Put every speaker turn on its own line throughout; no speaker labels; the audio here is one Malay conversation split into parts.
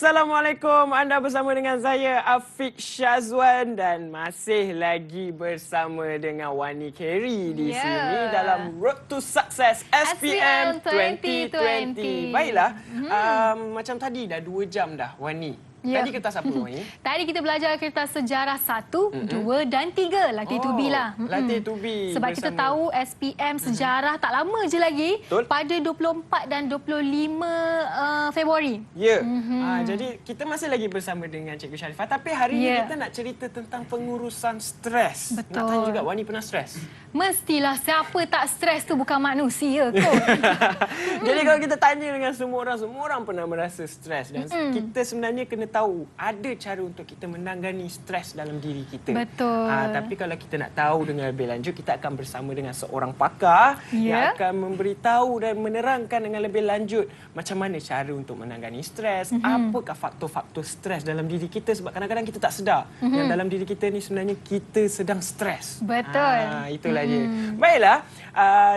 Assalamualaikum. Anda bersama dengan saya Afiq Syazwan dan masih lagi bersama dengan Wani Carey di sini dalam Road to Success SPM 2020. Baiklah, macam tadi dah 2 jam dah Wani. Tadi kertas apa Wani?
Tadi kita belajar kertas sejarah 1, 2 dan 3. Latih tubi lah.
Latih tubi.
Sebab kita tahu SPM sejarah tak lama je lagi.
Betul.
Pada 24 dan 25 Februari.
Ya. Jadi kita masih lagi bersama dengan Cikgu Sharifah. Tapi hari ini kita nak cerita tentang pengurusan stres.
Betul.
Nak tanya juga, Wani pernah stres?
Mestilah, siapa tak stres tu bukan manusia kot.
Jadi kalau kita tanya dengan semua orang pernah merasa stres. Dan kita sebenarnya kena tahu ada cara untuk kita menangani stres dalam diri kita.
Betul.
Tapi kalau kita nak tahu dengan lebih lanjut, kita akan bersama dengan seorang pakar yang akan memberitahu dan menerangkan dengan lebih lanjut macam mana cara untuk menangani stres, apakah faktor-faktor stres dalam diri kita, sebab kadang-kadang kita tak sedar yang dalam diri kita ni sebenarnya kita sedang stres.
Betul.
Itulah dia. Baiklah,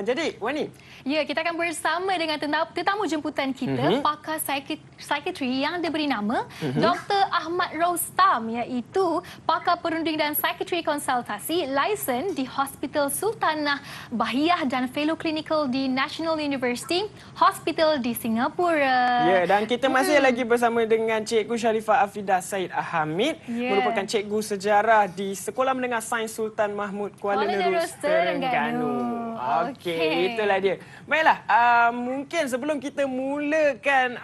jadi Wani.
Ya, kita akan bersama dengan tetamu jemputan kita, pakar psikiatri yang diberi nama Dr. Ahmad Rostam, iaitu pakar perunding dan psikiatri konsultasi, lisen di Hospital Sultanah Bahiyah dan fellow clinical di National University Hospital di Singapura.
Ya, dan kita masih lagi bersama dengan Cikgu Sharifah Afidah Said Hamid, merupakan cikgu sejarah di Sekolah Menengah Sains Sultan Mahmud Kuala Nerus, Terengganu. Okey, itulah dia. Baiklah, mungkin sebelum kita mulakan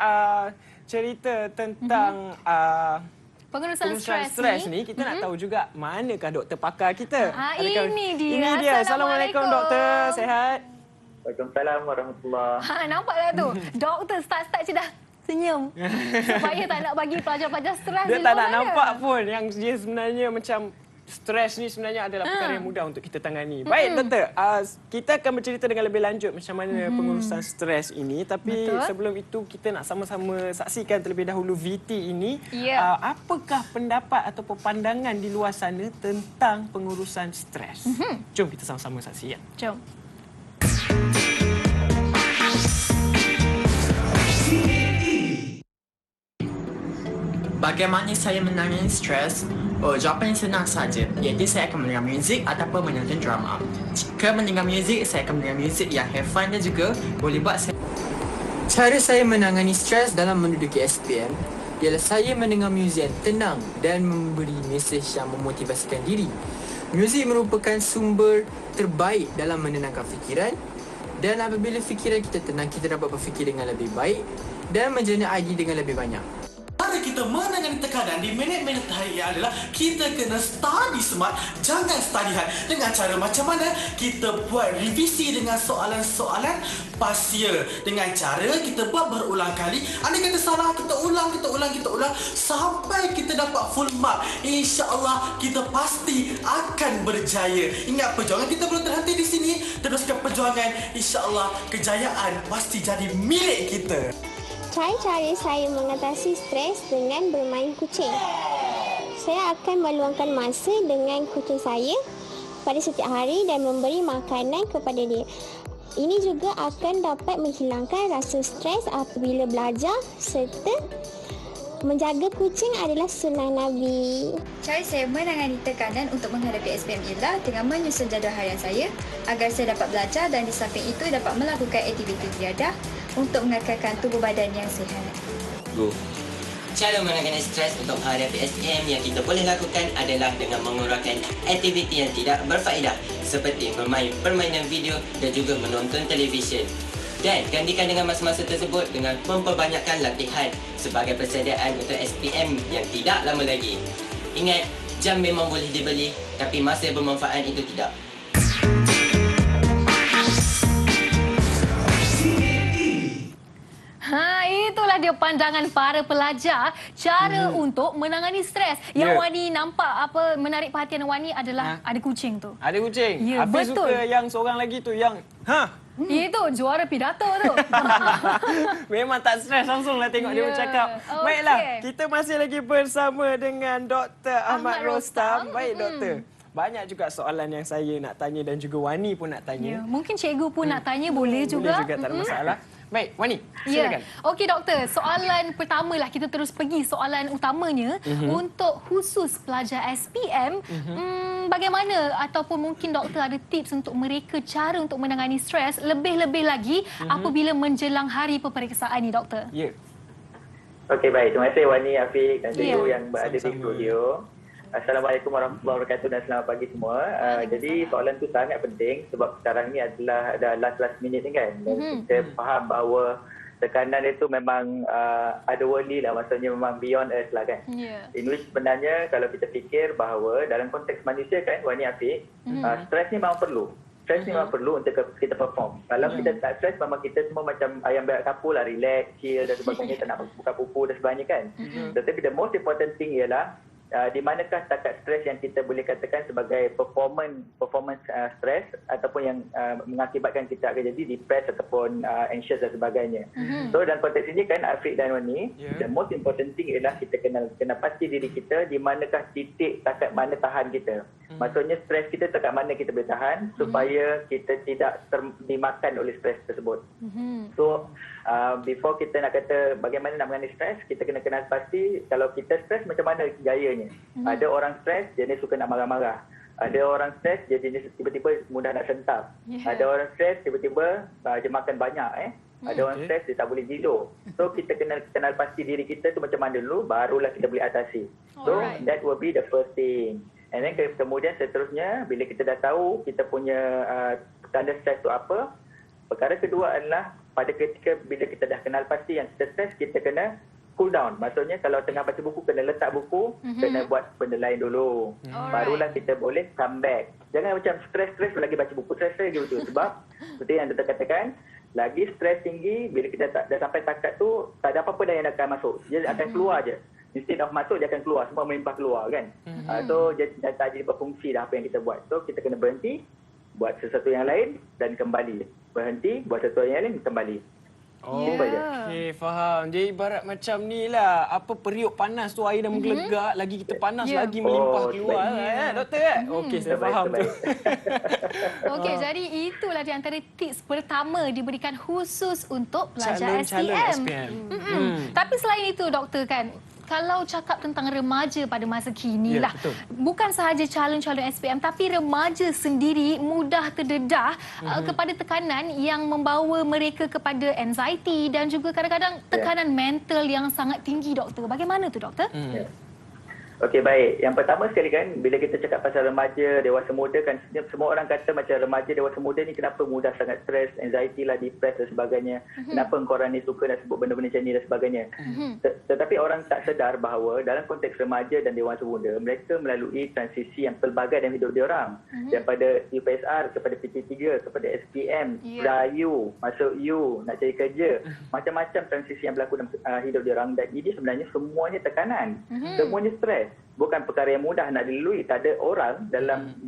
cerita tentang
pengurusan
stres ni, kita nak tahu juga manakah doktor pakar kita.
Ini dia.
Ini dia. Assalamualaikum doktor, sihat?
Waalaikumsalam warahmatullahi.
Nampaklah tu. Doktor start-start je dah senyum. Supaya tak nak bagi pelajar-pelajar stres.
Dia tak nak nampak pun yang dia sebenarnya macam stres ni sebenarnya adalah perkara yang mudah untuk kita tangani. Baik doktor, kita akan bercerita dengan lebih lanjut macam mana pengurusan stres ini. Tapi sebelum itu kita nak sama-sama saksikan terlebih dahulu VT ini. Apakah pendapat atau pandangan di luar sana tentang pengurusan stres? Jom kita sama-sama saksikan.
Jom.
Bagaimana saya menangani stres? Jawapan yang senang saja, iaitu saya akan mendengar muzik ataupun menonton drama. Jika mendengar muzik, saya akan mendengar muzik yang have fun dan juga boleh buat saya... Cara saya menangani stres dalam menduduki SPM ialah saya mendengar muzik yang tenang dan memberi mesej yang memotivasikan diri. Muzik merupakan sumber terbaik dalam menenangkan fikiran, dan apabila fikiran kita tenang, kita dapat berfikir dengan lebih baik dan menjana idea dengan lebih banyak.
Cara kita menangani tekanan di minit-minit hari adalah kita kena study smart, jangan study hard. Dengan cara macam mana? Kita buat revisi dengan soalan-soalan pasia. Dengan cara kita buat berulang kali. Andai kata salah, kita ulang sampai kita dapat full mark. InsyaAllah kita pasti akan berjaya. Ingat, perjuangan kita belum terhenti di sini. Teruskan perjuangan. InsyaAllah kejayaan pasti jadi milik kita.
Cara-cara saya mengatasi stres dengan bermain kucing. Saya akan meluangkan masa dengan kucing saya pada setiap hari dan memberi makanan kepada dia. Ini juga akan dapat menghilangkan rasa stres apabila belajar, serta menjaga kucing adalah sunnah Nabi.
Cara saya menangani tekanan untuk menghadapi SPM ialah dengan menyusun jadual harian saya agar saya dapat belajar dan di samping itu dapat melakukan aktiviti riadah untuk mengekalkan tubuh badan yang sihat.
Cara menangani stres untuk menghadapi SPM yang kita boleh lakukan adalah dengan mengurangkan aktiviti yang tidak berfaedah seperti bermain permainan video dan juga menonton televisyen. Dan gantikan dengan masa-masa tersebut dengan memperbanyakkan latihan sebagai persediaan untuk SPM yang tidak lama lagi. Ingat, jam memang boleh dibeli tapi masa yang bermanfaat itu tidak.
Itulah dia pandangan para pelajar cara untuk menangani stres. Yang Wani nampak apa menarik perhatian Wani adalah ada kucing tu.
Ada kucing.
Ya,
Hafiz
betul.
suka yang seorang lagi tu yang
Itu juara pidato tu.
memang tak stres langsunglah tengok dia bercakap. Baiklah, kita masih lagi bersama dengan Dr. Ahmad Rostam. Baik doktor. Banyak juga soalan yang saya nak tanya dan juga Wani pun nak tanya.
Mungkin cikgu pun nak tanya, boleh juga.
Boleh juga, tak ada masalah. Baik, Wani,
Ya.
silakan.
Okey doktor, soalan pertama lah kita terus pergi soalan utamanya untuk khusus pelajar SPM, bagaimana ataupun mungkin doktor ada tips untuk mereka cara untuk menangani stres lebih-lebih lagi apabila menjelang hari peperiksaan ni doktor?
Ya.
Okey, baik. Terima kasih Wani, Afiq dan cikgu yang berada di
Sama-sama.
studio. Assalamualaikum warahmatullahi wabarakatuh dan selamat pagi semua. Jadi soalan tu sangat penting sebab sekarang ni adalah last minute ni kan. Dan kita faham bahawa tekanan itu memang otherworldly lah, maksudnya memang beyond us lah kan.
Ya.
In which sebenarnya kalau kita fikir bahawa dalam konteks manusia kan, Wani, Afiq, stres ni memang perlu. Stres ni memang perlu untuk kita perform. Kalau kita tak stres, memang kita semua macam ayam berak kapur lah, relax, chill dan sebagainya, tak nak buka pupu dan sebagainya kan. Tetapi the most important thing ialah di manakah takat stres yang kita boleh katakan sebagai performance stres ataupun yang mengakibatkan kita akan jadi depressed ataupun anxious dan sebagainya. So dalam konteks ini kan Afiq dan Wani, the most important thing ialah kita kena pasti diri kita di manakah titik takat mana tahan kita. Maksudnya stres kita takat mana kita boleh tahan supaya kita tidak dimakan oleh stres tersebut. So before kita nak kata bagaimana nak mengenai stres, kita kena kenal pasti kalau kita stres macam mana gayanya. Ada orang stres dia ni suka nak marah-marah. Ada orang stres dia jenis tiba-tiba mudah nak sentap. Ada orang stres tiba-tiba dia makan banyak Ada orang stres dia tak boleh tidur. So kita kena kenal pasti diri kita tu macam mana dulu, barulah kita boleh atasi. So that will be the first thing. And then kemudian seterusnya bila kita dah tahu kita punya tanda stres tu apa, perkara kedua adalah pada ketika bila kita dah kenal pasti yang kita stres, kita kena cool down. Maksudnya kalau tengah baca buku, kena letak buku, kena buat benda lain dulu. Barulah kita boleh come back. Jangan macam stres lagi baca buku, stres gitu. Sebab seperti yang doktor katakan, lagi stres tinggi, bila kita dah sampai takat tu, tak ada apa-apa dah yang akan masuk. Dia akan keluar je. Instead of masuk, dia akan keluar. Semua melimpah keluar kan. So dia tak jadi berfungsi dah apa yang kita buat. So kita kena berhenti, buat sesuatu yang lain dan kembali. Berhenti, buat sesuatu yang lain, kembali.
Okey, faham. Dia ibarat macam ni lah. Apa periuk panas tu, air dah menggelegak, lagi kita panas lagi melimpah keluar lah doktor kan? Okey, saya faham tu.
Okey, jadi itulah di antara tips pertama diberikan khusus untuk pelajar
Calon
SPM. Tapi selain itu doktor kan, kalau cakap tentang remaja pada masa kini lah, bukan sahaja calon-calon SPM tapi remaja sendiri mudah terdedah kepada tekanan yang membawa mereka kepada anxiety dan juga kadang-kadang tekanan mental yang sangat tinggi doktor. Bagaimana tu doktor?
Okey, baik. Yang pertama sekali kan, bila kita cakap pasal remaja, dewasa muda kan, semua orang kata macam remaja, dewasa muda ni kenapa mudah sangat stres, anxiety lah, depressed dan sebagainya. Kenapa korang ni suka nak sebut benda-benda macam ni dan sebagainya. Tetapi orang tak sedar bahawa dalam konteks remaja dan dewasa muda, mereka melalui transisi yang pelbagai dalam hidup diorang. Daripada UPSR kepada PT3, kepada SPM, Melayu, masuk U, nak cari kerja. Macam-macam transisi yang berlaku dalam hidup diorang dan ini sebenarnya semuanya tekanan. Semuanya stres. Bukan perkara yang mudah nak dilalui. Tak ada orang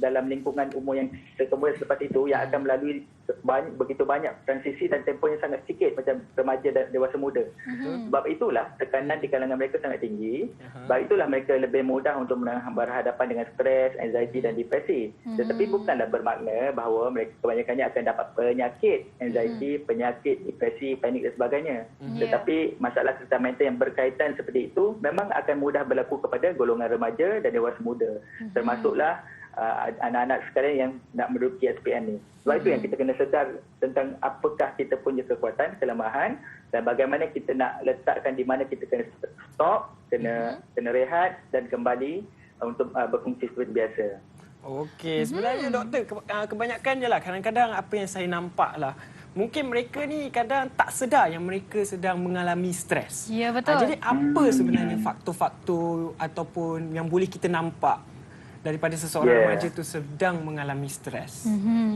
dalam lingkungan umur yang kemudian selepas itu yang akan melalui begitu banyak transisi dan tempoh yang sangat sikit macam remaja dan dewasa muda. Sebab itulah tekanan di kalangan mereka sangat tinggi. Sebab itulah mereka lebih mudah untuk berhadapan dengan stres, anxiety dan depresi. Tetapi bukanlah bermakna bahawa mereka kebanyakannya akan dapat penyakit anxiety, penyakit depresi, panik dan sebagainya. Tetapi masalah kesihatan mental yang berkaitan seperti itu memang akan mudah berlaku kepada golongan remaja dan dewasa muda. Termasuklah anak-anak sekarang yang nak menduduki SPM ni. Sebab itu yang kita kena sedar tentang apakah kita punya kekuatan, kelemahan dan bagaimana kita nak letakkan di mana kita kena stop, kena rehat dan kembali untuk berfungsi seperti biasa.
Okey, sebenarnya doktor kebanyakan je lah kadang-kadang apa yang saya nampak lah, mungkin mereka ni kadang tak sedar yang mereka sedang mengalami stres.
Ya, betul.
Jadi apa sebenarnya faktor-faktor ataupun yang boleh kita nampak daripada seseorang remaja tu sedang mengalami stres?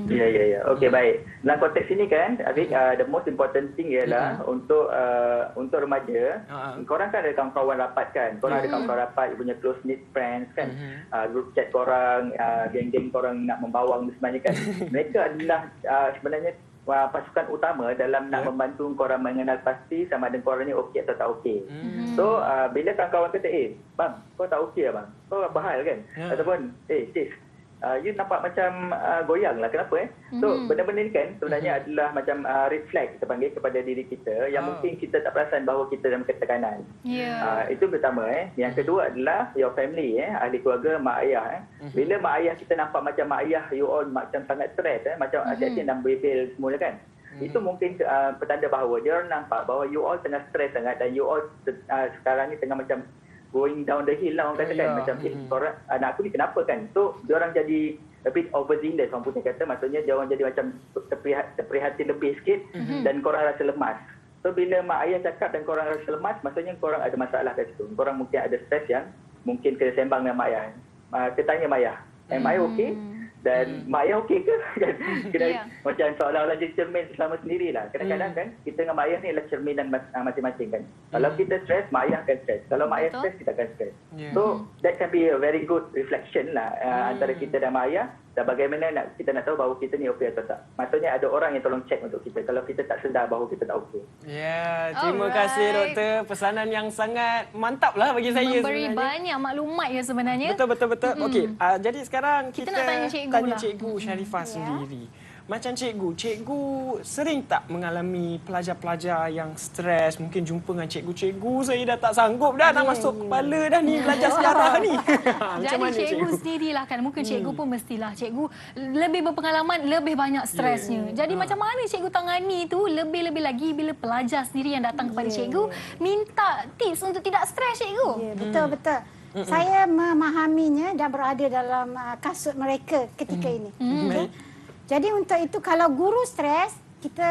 Ya. Okey, baik. Dalam konteks ini kan, Afiq, the most important thing ialah untuk remaja, korang kan ada kawan-kawan rapat kan. Korang ada kawan-kawan rapat, punya close knit friends kan. Group chat korang, geng-geng korang nak membawang sebenarnya kan. Mereka adalah sebenarnya pasukan utama dalam nak membantu korang mengenal pasti sama ada korang ni okey atau tak okey. So bila kawan-kawan kata, bang, kau tak okey lah bang, kau apa hal kan? Ataupun, sis, you nampak macam goyang lah. Kenapa? So benda-benda ni kan sebenarnya adalah macam red flag kita panggil kepada diri kita yang mungkin kita tak perasan bahawa kita dalam ketekanan. Itu pertama. Yang kedua adalah your family, ahli keluarga, mak ayah. Bila mak ayah kita nampak macam mak ayah you all macam sangat stres, macam asyik nak bebel semula kan. Itu mungkin petanda bahawa dia orang nampak bahawa you all tengah stres sangat dan you all sekarang ni tengah macam going down the hill lah orang katakan. Macam korang, anak aku ni kenapa kan. So dia orang jadi a bit overzealous orang putih kata. Maksudnya dia orang jadi macam terprihatin lebih sikit dan korang rasa lemas. So bila mak ayah cakap dan korang rasa lemas, maksudnya korang ada masalah kat situ. Korang mungkin ada stres yang mungkin kena sembang dengan mak ayah. Kita tanya mak ayah, am I okay? Dan mak ayah okey ke? Kena macam seolah-olah jadi cermin selama sendirilah. Kadang-kadang kan kita dengan mak ayah ni adalah cerminan masing-masing kan. Kalau kita stres, mak ayah akan stres. Kalau mak ayah stres, kita akan stres. So that can be a very good reflection lah antara kita dan mak ayah. Dan bagaimana kita nak tahu bahawa kita ni okey atau tak. Maksudnya ada orang yang tolong check untuk kita kalau kita tak sedar bahawa kita tak okey.
Terima kasih doktor. Pesanan yang sangat mantap lah bagi saya
memberi
sebenarnya.
banyak maklumat ya sebenarnya.
Betul. Okey, jadi sekarang kita
nak tanya
cikgu Sharifah sendiri. Macam cikgu sering tak mengalami pelajar-pelajar yang stres? Mungkin jumpa dengan cikgu, saya dah tak sanggup dah nak masuk kepala dah ni belajar sejarah ni.
Macam mana cikgu sendirilah kan. Mungkin cikgu pun mestilah cikgu lebih berpengalaman, lebih banyak stresnya. Jadi macam mana cikgu tangani tu lebih-lebih lagi bila pelajar sendiri yang datang kepada cikgu minta tips untuk tidak stres cikgu.
Betul. Saya memahaminya dan berada dalam kasut mereka ketika ini. Okay? Jadi untuk itu kalau guru stres, kita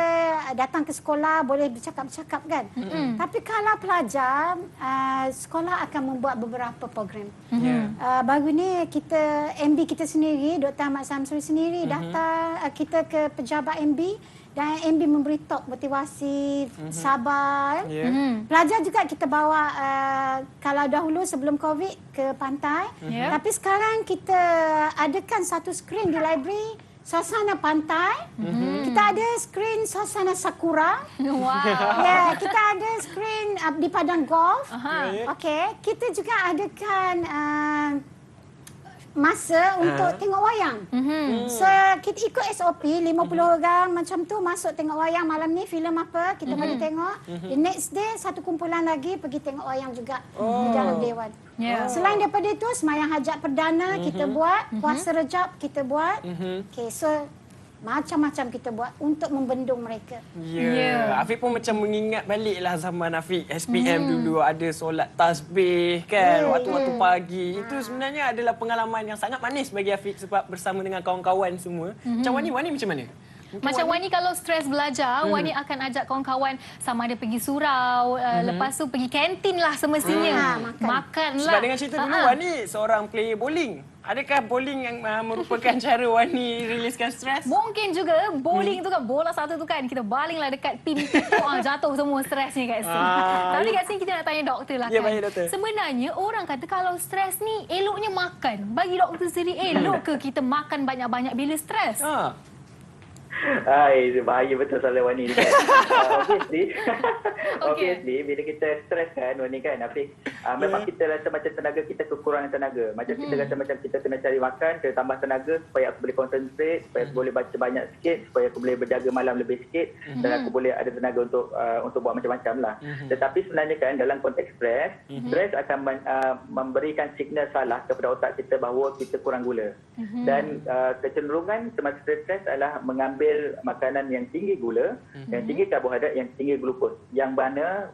datang ke sekolah boleh bercakap-cakap kan. Tapi kalau pelajar, sekolah akan membuat beberapa program. Baru ni kita MB kita sendiri, Dr. Ahmad Samsuri sendiri datang kita ke pejabat MB dan MB memberi talk motivasi, sabar. Pelajar juga kita bawa kalau dahulu sebelum COVID ke pantai. Tapi sekarang kita adakan satu skrin di library suasana pantai, kita ada skrin suasana sakura. Kita ada skrin di padang golf. Okey, kita juga adakan masa untuk tengok wayang. So kita ikut SOP 50 orang macam tu masuk tengok wayang. Malam ni filem apa kita bagi tengok. The next day satu kumpulan lagi pergi tengok wayang juga di dalam dewan. Selain daripada itu sembahyang hajat perdana kita buat, puasa Rejab kita buat. Okey, so macam-macam kita buat untuk membendung mereka.
Afiq pun macam mengingat baliklah zaman Afiq SPM dulu ada solat tasbih kan waktu-waktu pagi. Itu sebenarnya adalah pengalaman yang sangat manis bagi Afiq sebab bersama dengan kawan-kawan semua. Macam Wani macam mana?
Macam Wani kalau stres belajar, Wani akan ajak kawan-kawan sama ada pergi surau, lepas tu pergi kantin lah semestinya. Makan lah.
Sebab dengan cerita dulu Wani seorang player bowling. Adakah bowling yang merupakan cara Wani riliskan stres?
Mungkin juga bowling tu kan, bola satu tu kan kita balinglah dekat pin jatuh semua stres ni kat sini. Tapi kat sini kita nak tanya doktor lah kan.
Baik, doktor.
Sebenarnya orang kata kalau stres ni eloknya makan. Bagi doktor sendiri elok ke kita makan banyak-banyak bila stres?
Bahaya betul soalan Wani ni kan. Obviously bila kita stres kan Wani kan Afiq, memang kita rasa macam tenaga kita kekurangan tenaga. Macam kita rasa macam kita kena cari makan, kena tambah tenaga supaya aku boleh concentrate, supaya aku boleh baca banyak sikit, supaya aku boleh berjaga malam lebih sikit dan aku boleh ada tenaga untuk buat macam-macam lah. Tetapi sebenarnya kan dalam konteks stres, stres akan memberikan signal salah kepada otak kita bahawa kita kurang gula. Dan kecenderungan semasa stres adalah mengambil makanan yang tinggi gula, yang tinggi karbohidrat, yang tinggi glukos. Yang mana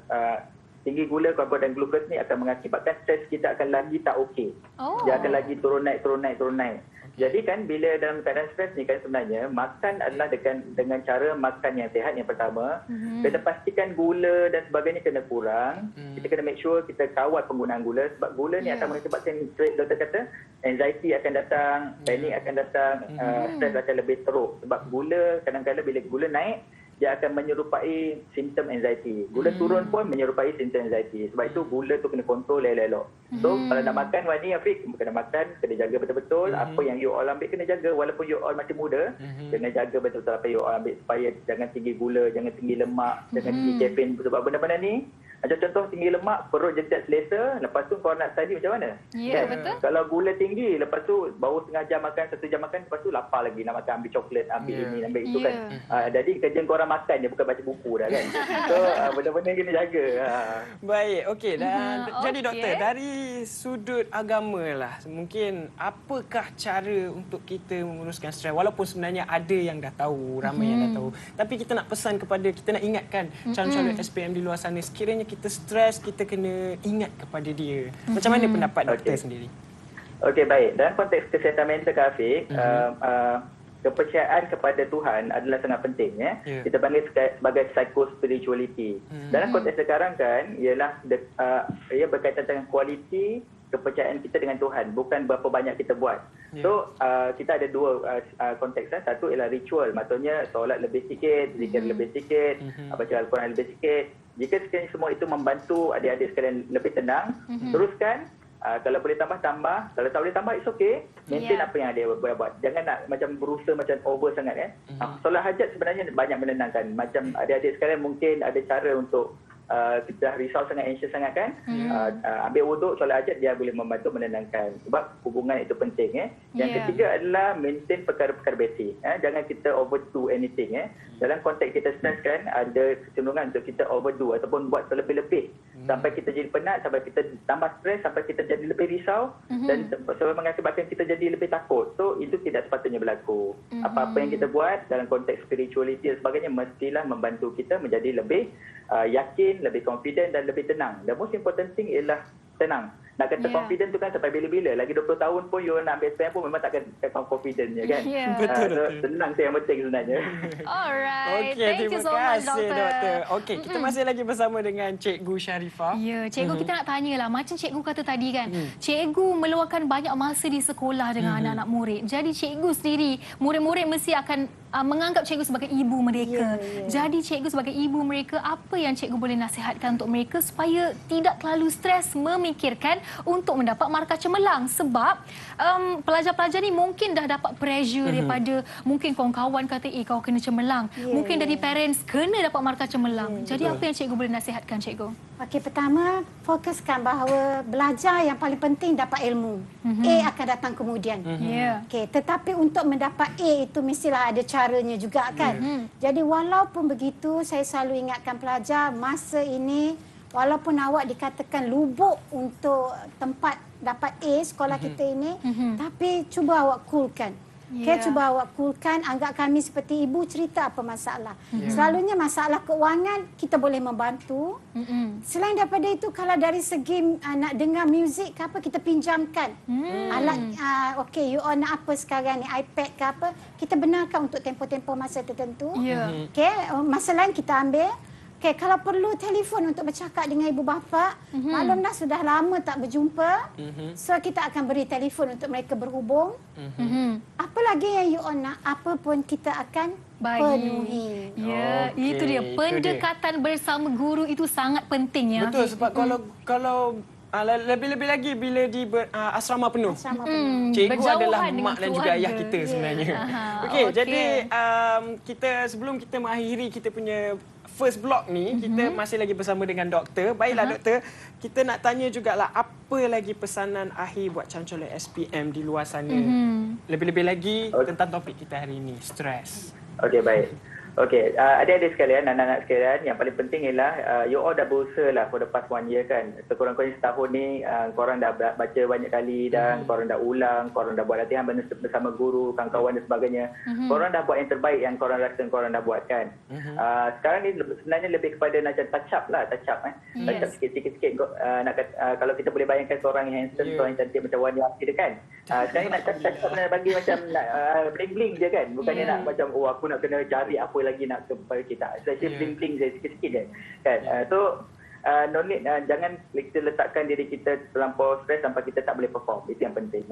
tinggi gula, karbohidrat dan glukos ni akan mengakibatkan stres kita akan lagi tak okey. Dia akan lagi turun naik. Jadi kan bila dalam keadaan stres ni kan sebenarnya makan adalah dengan cara makan yang sihat yang pertama. Kena pastikan gula dan sebagainya kena kurang. Kita kena make sure kita kawal penggunaan gula sebab gula ni akan mengakibatkan doktor kata anxiety akan datang, panic akan datang, stres akan lebih teruk. Sebab gula kadang-kadang bila gula naik dia akan menyerupai simptom anxiety. Gula turun pun menyerupai simptom anxiety. Sebab itu gula tu kena kontrol elok-elok. So kalau nak makan Wani Afiq, kena makan, kena jaga betul-betul. Apa yang you all ambil kena jaga. Walaupun you all masih muda, kena jaga betul-betul apa you all ambil supaya jangan tinggi gula, jangan tinggi lemak, jangan tinggi kafein. Sebab benda-benda ni Macam contoh tinggi lemak, perut jadi tak selesa, lepas tu kau nak study macam mana?
Ya, betul.
Kalau gula tinggi, lepas tu baru setengah jam makan, 1 jam makan, lepas tu lapar lagi nak makan, ambil coklat, ambil ini, ambil itu kan. Jadi kerja korang makan je, bukan baca buku dah kan. So benda-benda kena jaga.
Baik, okey. Dan jadi
Okey.
doktor, dari sudut agama lah, mungkin apakah cara untuk kita menguruskan stres? Walaupun sebenarnya ada yang dah tahu, ramai yang dah tahu. Tapi kita nak pesan kepada, kita nak ingatkan calon-calon SPM di luar sana, sekiranya kita stres, kita kena ingat kepada dia. Macam mana pendapat doktor sendiri?
Okey, baik. Dalam konteks kesihatan mental, Kak Afiq, kepercayaan kepada Tuhan adalah sangat penting. Kita panggil sebagai psycho-spirituality. Dalam konteks sekarang kan, ialah ia berkaitan dengan kualiti kepercayaan kita dengan Tuhan, bukan berapa banyak kita buat. So, kita ada dua konteks. Satu ialah ritual, maksudnya solat lebih sikit, zikir lebih sikit, baca Al-Quran lebih sikit. Jika sekiranya semua itu membantu adik-adik sekalian lebih tenang, teruskan. Kalau boleh tambah, kalau tak boleh tambah, it's okay. Maintain apa yang adik buat. Jangan nak macam berusaha macam over sangat. Solat hajat sebenarnya banyak menenangkan. Macam adik-adik sekalian mungkin ada cara untuk kita risau sangat, anxious sangat kan, ambil wuduk, solat hajat, dia boleh membantu menenangkan. Sebab hubungan itu penting. Yang ketiga adalah maintain perkara-perkara basic. Jangan kita overdo anything. Dalam konteks kita stres kan, ada kecenderungan untuk kita overdo ataupun buat terlebih-lebih. Sampai kita jadi penat, sampai kita tambah stres, sampai kita jadi lebih risau dan sebab mengakibatkan kita jadi lebih takut. So itu tidak sepatutnya berlaku. Apa-apa yang kita buat dalam konteks spirituality dan sebagainya mestilah membantu kita menjadi lebih yakin, lebih confident dan lebih tenang. The most important thing ialah tenang. Nak kata confident tu kan sampai bila-bila. Lagi 20 tahun pun you nak ambil SPM pun memang takkan confident je kan.
Betul.
Tenang tu yang penting sebenarnya.
Alright.
Okey,
Thank you
terima
so much,
kasih
doktor.
doktor. Okey, kita masih lagi bersama dengan Cikgu Sharifah.
Ya, cikgu kita nak tanyalah, macam cikgu kata tadi kan, cikgu meluangkan banyak masa di sekolah dengan anak-anak murid. Jadi cikgu sendiri, murid-murid mesti akan menganggap cikgu sebagai ibu mereka. Jadi cikgu sebagai ibu mereka, apa yang cikgu boleh nasihatkan untuk mereka supaya tidak terlalu stres memikirkan untuk mendapat markah cemerlang? Sebab pelajar-pelajar ni mungkin dah dapat pressure daripada mungkin kawan-kawan kata, kau kena cemerlang. Mungkin dari parents kena dapat markah cemerlang. Jadi apa yang cikgu boleh nasihatkan, cikgu?
Okey, pertama fokuskan bahawa belajar yang paling penting dapat ilmu. A akan datang kemudian. Okey, tetapi untuk mendapat A itu mestilah ada caranya juga kan. Jadi walaupun begitu, saya selalu ingatkan pelajar masa ini, walaupun awak dikatakan lubuk untuk tempat dapat A sekolah kita ini, tapi cuba awak coolkan. Cuba awak coolkan, anggap kami seperti ibu, cerita apa masalah. Selalunya masalah keuangan kita boleh membantu. Selain daripada itu, kalau dari segi nak dengar muzik ke apa, kita pinjamkan alat. Okey, you all nak apa sekarang ni, iPad ke apa, kita benarkan untuk tempoh-tempoh masa tertentu. Okey, masa lain kita ambil. Okey, kalau perlu telefon untuk bercakap dengan ibu bapa, maklumlah sudah lama tak berjumpa. So kita akan beri telefon untuk mereka berhubung. Apa lagi yang you all nak, apa pun kita akan penuhi.
Ya, itu dia. Pendekatan bersama guru itu sangat penting ya.
Betul, sebab kalau lebih-lebih lagi bila di asrama penuh. Cikgu adalah mak dan juga ayah kita sebenarnya. Okey, jadi kita sebelum kita mengakhiri kita punya first block ni, kita masih lagi bersama dengan doktor. Baiklah doktor, kita nak tanya jugalah apa lagi pesanan akhir buat calon-calon SPM di luar sana. Lebih-lebih lagi tentang topik kita hari ini, stres.
Okey, baik. Okey, adik-adik sekalian, anak-anak sekalian, yang paling penting ialah you all dah berusaha lah for the past 1 year kan. Sekurang-kurangnya setahun ni, korang dah baca banyak kali dan korang dah ulang, korang dah buat latihan bersama guru, kawan-kawan dan sebagainya. Korang dah buat yang terbaik yang korang rasa korang dah buat kan. Sekarang ni sebenarnya lebih kepada macam touch up lah, touch up sikit-sikit. Kalau kita boleh bayangkan seorang yang handsome, seorang yang cantik macam Wani Afid kan. Sekarang ni nak touch up bagi macam bling-bling je kan. Bukannya nak macam, aku nak kena cari apa lagi nak kepada kita. Saya bling-bling je sikit-sikit je kan. So no need, jangan kita letakkan diri kita terlampau stres sampai kita tak boleh perform. Itu yang penting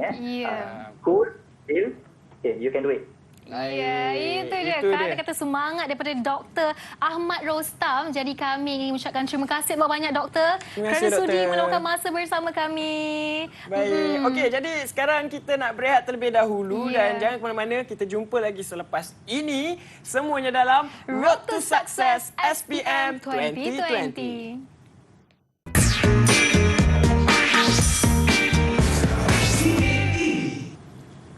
cool, chill, okay, you can do it.
Ya, itu dia. Kata semangat daripada Dr. Ahmad Rostam. Jadi kami ingin mengucapkan terima kasih banyak doktor kerana sudi meluangkan masa bersama kami.
Baik. Okey, jadi sekarang kita nak berehat terlebih dahulu dan jangan ke mana-mana, kita jumpa lagi selepas ini semuanya dalam Road to Success SPM 2020.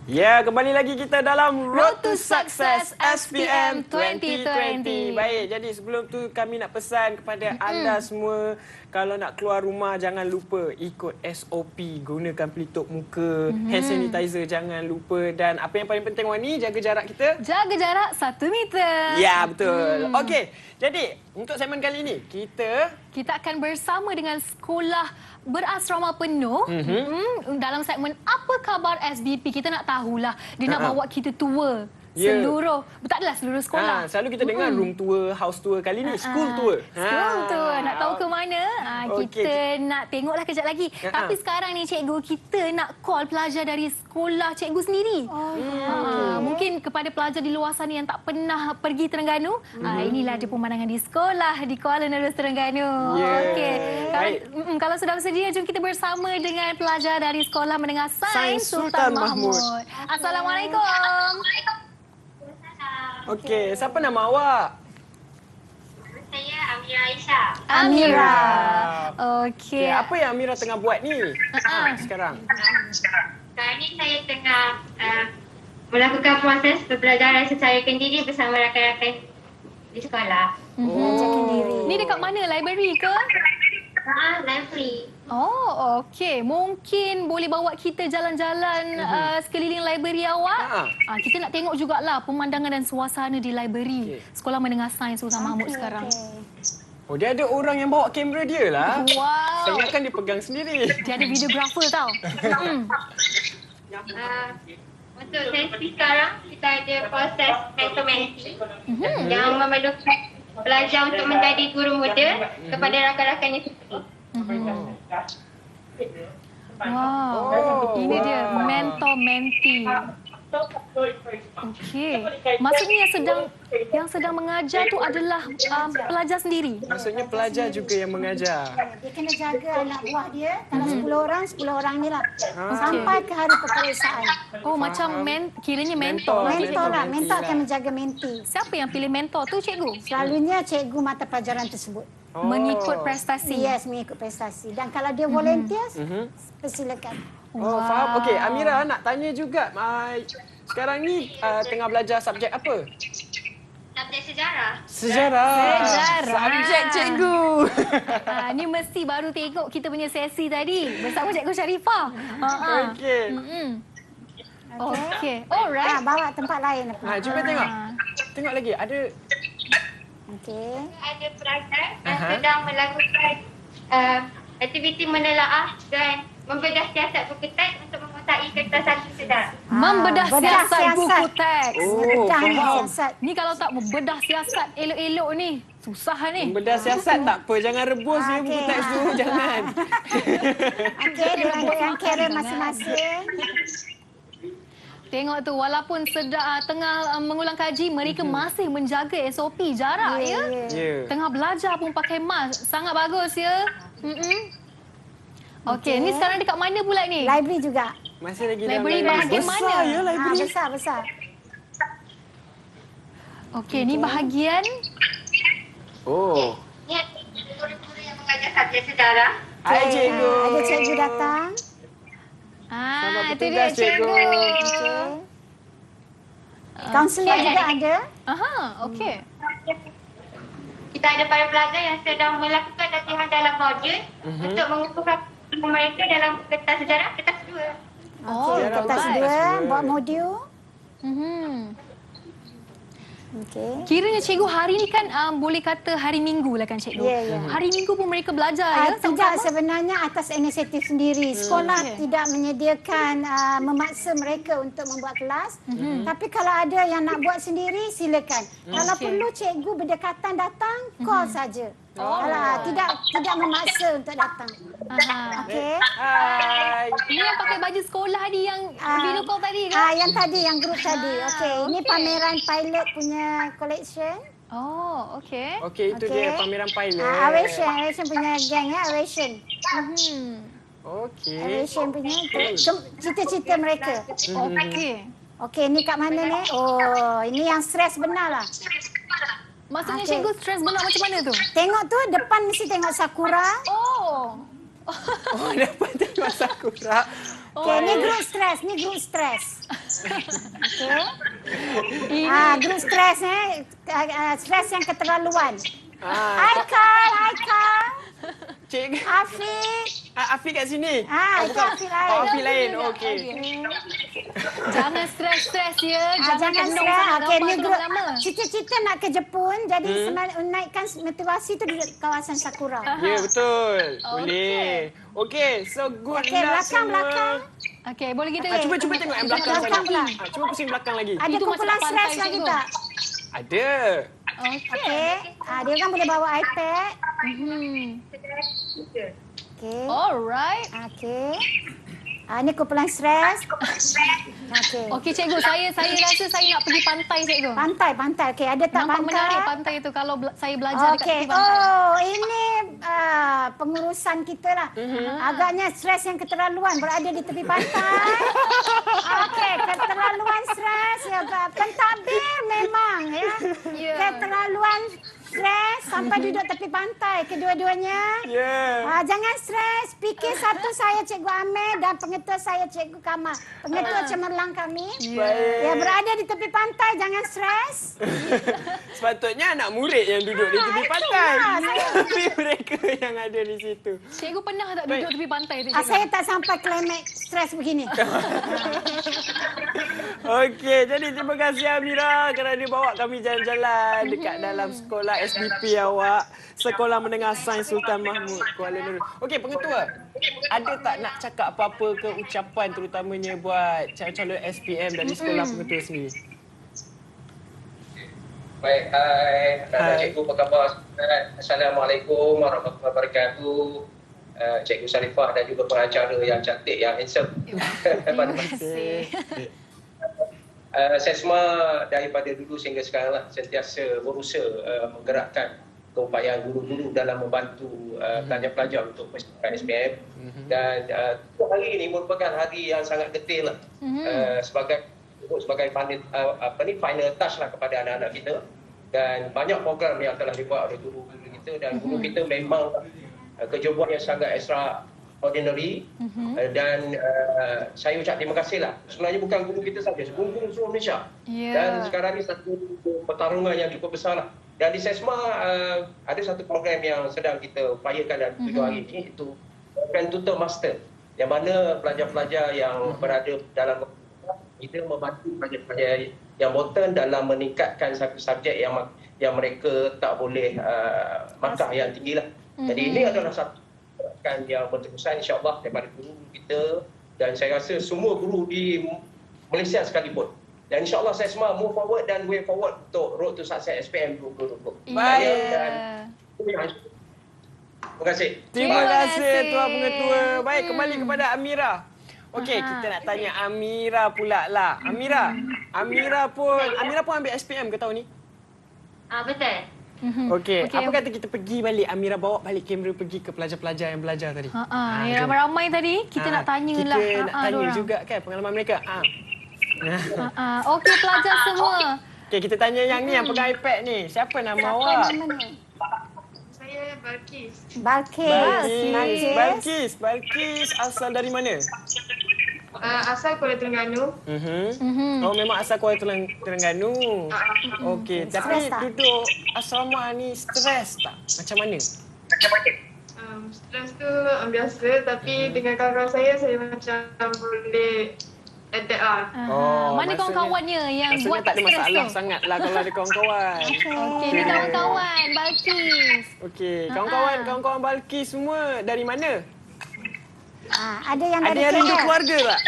Ya, kembali lagi kita dalam Road to Success SPM 2020. Baik, jadi sebelum tu kami nak pesan kepada anda semua, kalau nak keluar rumah jangan lupa ikut SOP, gunakan pelitup muka, hand sanitizer jangan lupa, dan apa yang paling penting Wani, jaga jarak kita.
Jaga jarak 1 meter.
Ya, betul. Okey, jadi untuk segmen kali ini
kita akan bersama dengan sekolah berasrama penuh. Dalam segmen Apa Khabar SBP, kita nak tahulah dia nak bawa kita tour seluruh, tak adalah seluruh sekolah.
Selalu kita dengar room tour, house tour, kali ni school tour.
School tour, nak tahu ke mana? Kita nak tengoklah kejap lagi. Tapi sekarang ni cikgu, kita nak call pelajar dari sekolah cikgu sendiri. Mungkin kepada pelajar di luar sana yang tak pernah pergi Terengganu, inilah dia pemandangan di sekolah di Kuala Nerus Terengganu. Okey. Kalau sudah bersedia, jom kita bersama dengan pelajar dari Sekolah Menengah Sains Sultan Mahmud. Assalamualaikum.
Okey, siapa nama awak?
Saya Amira Aisyah.
Amira. Okey.
Apa yang Amira tengah buat ni sekarang?
Sekarang ni saya tengah melakukan proses pembelajaran secara kendiri bersama rakan-rakan di sekolah.
Belajar kendiri.
Ni dekat mana? Library ke?
Library.
Oh, okey. Mungkin boleh bawa kita jalan-jalan sekeliling library awak. Kita nak tengok jugalah pemandangan dan suasana di library Sekolah Menengah Sains Sultan Mahmud sekarang.
Oh, dia ada orang yang bawa kamera dia lah.
Wow.
Saya ingatkan dia pegang sendiri.
Dia ada videographer tau.
Untuk sesi sekarang, kita ada proses mentor-mentee yang memerlukan pelajar untuk menjadi guru muda kepada rakan-rakannya sendiri.
Wow, ini dia mentor-mentee. Okey. Maksudnya yang sedang mengajar tu adalah pelajar sendiri.
Maksudnya pelajar juga yang mengajar.
Dia kena jaga anak buah dia. Kalau 10 orang ni lah. Sampai ke hari peperiksaan.
Oh, macam kiranya mentor.
Mentor lah. Mentor akan menjaga mentee.
Siapa yang pilih mentor tu, cikgu?
Selalunya cikgu mata pelajaran tersebut.
Mengikut prestasi.
Yes, mengikut prestasi. Dan kalau dia volunteers, persilakan.
Oh, faham. Okey, Amira nak tanya juga. Sekarang ni tengah belajar subjek apa?
Subjek sejarah.
Sejarah. Subjek cikgu.
Ni mesti baru tengok kita punya sesi tadi bersama Cikgu Sharifah.
Okey.
Okey. Alright.
Bawa tempat lain.
Cuba tengok. Tengok lagi. Ada.
Okey.
Ada pelajar yang sedang melakukan aktiviti menelaah dan membedah siasat buku teks untuk menguasai kertas sejarah.
Membedah siasat buku teks.
Faham.
Ni kalau tak membedah siasat elok-elok ni, susah ni.
Membedah siasat tak apa. Jangan rebus ya buku teks tu. Jangan.
Okey, dengan kira masing-masing.
Tengok tu, walaupun tengah mengulang kaji, mereka masih menjaga SOP jarak ya. Tengah belajar pun pakai mask. Sangat bagus ya. Okey, ni sekarang dekat mana pula ni?
Library juga.
Masih lagi
library bahagian mana?
Besar ya library.
Besar.
Okey, ni bahagian.
Oh.
Ni guru-guru yang mengajar subjek sejarah.
Hai cikgu.
Ada cikgu datang.
Itu dia cikgu.
Kaunselor juga ada.
Okey.
Kita ada para pelajar yang sedang melakukan latihan dalam modul untuk mengukuhkan mereka dalam kertas sejarah kertas 2.
Kertas 2 buat modul. Okay.
Kiranya cikgu hari ni kan boleh kata hari Minggu lah kan cikgu. Hari Minggu pun mereka belajar ya?
Tidak, sebenarnya atas inisiatif sendiri. Sekolah tidak menyediakan memaksa mereka untuk membuat kelas. Tapi kalau ada yang nak buat sendiri, silakan. Kalau perlu cikgu berdekatan datang, call saja. Tidak memaksa untuk datang. Okey.
Hai.
Ini yang pakai baju sekolah ni yang video call tadi kan?
Yang tadi, yang grup tadi. Okey, ini pameran pilot punya collection.
Oh, okey.
Okey, itu dia pameran pilot.
Awation punya geng ya, Awation.
Okey.
Awation punya cita-cita mereka. Okey, ni kat mana ni? Oh, ini yang stres benar lah.
Maksudnya cikgu stres benar macam mana tu?
Tengok tu, depan mesti tengok sakura.
Oh,
Oh, dapat tengok sakura.
Okey, ni grup stres, ni grup stres. Okey. Grup stres stres yang keterlaluan. Haikal.
Cik.
Afiq.
Afiq kat sini.
Itu Afiq lain.
Afiq lain. Okey.
Jangan stres-stres ya.
Jangan
kendung
stres.
sangat
Okey,
gambar
ni
terlalu
grup
lama.
cita-cita nak ke Jepun. Jadi menaikkan motivasi tu duduk di kawasan Sakura.
Ya, betul. Boleh. Okey, so good
Okey,
luck
belakang.
Okey, boleh kita
Cuba tengok yang belakang
Belakang
sana.
pula.
Cuba pusing belakang lagi.
Ada
Itu
kumpulan
macam
stres
pantai,
lagi
cikgu.
tak?
Ada.
Okey. Dia kan boleh bawa iPad. Okey.
Alright.
Okey. Ni kumpulan stres. Okey.
Okey cikgu, saya rasa saya nak pergi pantai cikgu.
Pantai. Okey, ada tak
Nampak
pantai?
menarik pantai itu kalau saya belajar dekat
Okey.
tepi pantai.
Ini pengurusan kita lah. Agaknya stres yang keterlaluan berada di tepi pantai. Okey, keterlaluan stres ya. Pentadbir memang ya. Keterlaluan stres sampai duduk tepi pantai kedua-duanya. Jangan stres. Fikir satu, saya Cikgu Amir dan pengetua saya Cikgu Kamal. Pengetua cemerlang kami. Ya, berada di tepi pantai, jangan stres.
Sepatutnya anak murid yang duduk di tepi pantai. Tapi mereka yang ada di situ.
Cikgu pernah tak duduk tepi pantai tu cikgu?
Saya tak sampai klimaks stres begini.
Okey, jadi terima kasih Amira kerana bawa kami jalan-jalan dekat dalam sekolah SBP awak, Sekolah Menengah Sains Sultan Mahmud, Kuala Lumpur. Okey, pengetua, ada tak nak cakap apa-apa ke ucapan terutamanya buat calon-calon SPM dari sekolah pengetua sendiri?
Baik, hai. Cikgu apa khabar? Assalamualaikum warahmatullahi wabarakatuh. Cikgu Sarifah dan juga pengacara yang cantik, yang handsome.
Terima kasih.
Saya semua daripada dulu sehingga sekarang lah sentiasa berusaha menggerakkan keupayaan guru-guru dalam membantu pelajar-pelajar untuk melaksanakan SPM. Dan hari ini merupakan hari yang sangat detail lah. Sebagai final touch lah kepada anak-anak kita. Dan banyak program yang telah dibuat oleh guru-guru kita, dan guru kita memang kerja buat yang sangat extraordinary. Dan saya ucap terima kasih lah. Sebenarnya bukan guru kita saja, guru-guru seluruh Malaysia. Dan sekarang ni satu pertarungan yang cukup besar lah. Dan di SESMA ada satu program yang sedang kita upayakan dalam 7 hari ini, iaitu program Tutor Master, yang mana pelajar-pelajar yang berada dalam kita membantu pelajar-pelajar yang boten dalam meningkatkan satu subjek yang mereka tak boleh markah yang tinggi lah. Jadi ini adalah satu gerakan yang berterusan insya-Allah daripada guru kita, dan saya rasa semua guru di Malaysia sekalipun. Dan insya-Allah saya semua move forward dan way forward untuk road to success SPM 2020.
Baik.
Terima kasih.
Terima kasih Tuan Pengetua. Baik, kembali kepada Amira. Okey, kita nak tanya Amira pula lah. Amira pun ambil SPM ke tahun ni?
Betul.
Okey, apa kata kita pergi balik, Amira bawa balik kamera pergi ke pelajar-pelajar yang belajar tadi.
Ya, ramai-ramai tadi. Kita nak tanyalah.
Kita nak tanya juga kan pengalaman mereka.
Okey, pelajar semua.
Okey, kita tanya yang ni yang pegang iPad ni. Siapa nama awak?
Saya Balkis.
Balkis asal dari mana?
Asal Kuala Terengganu.
Oh, memang asal Kuala Terengganu. Okey, tapi duduk asrama ni stres tak? Macam mana?
Stres tu biasa, tapi dengan kawan-kawan saya macam boleh adapt lah.
Mana kawan-kawannya yang buat
tak ada
stres
masalah
tu?
sangatlah kalau ada kawan-kawan.
Okey, ni kawan-kawan Balkis.
Okey, kawan-kawan Balkis semua dari mana?
Ada yang dari
rindu keluarga tak?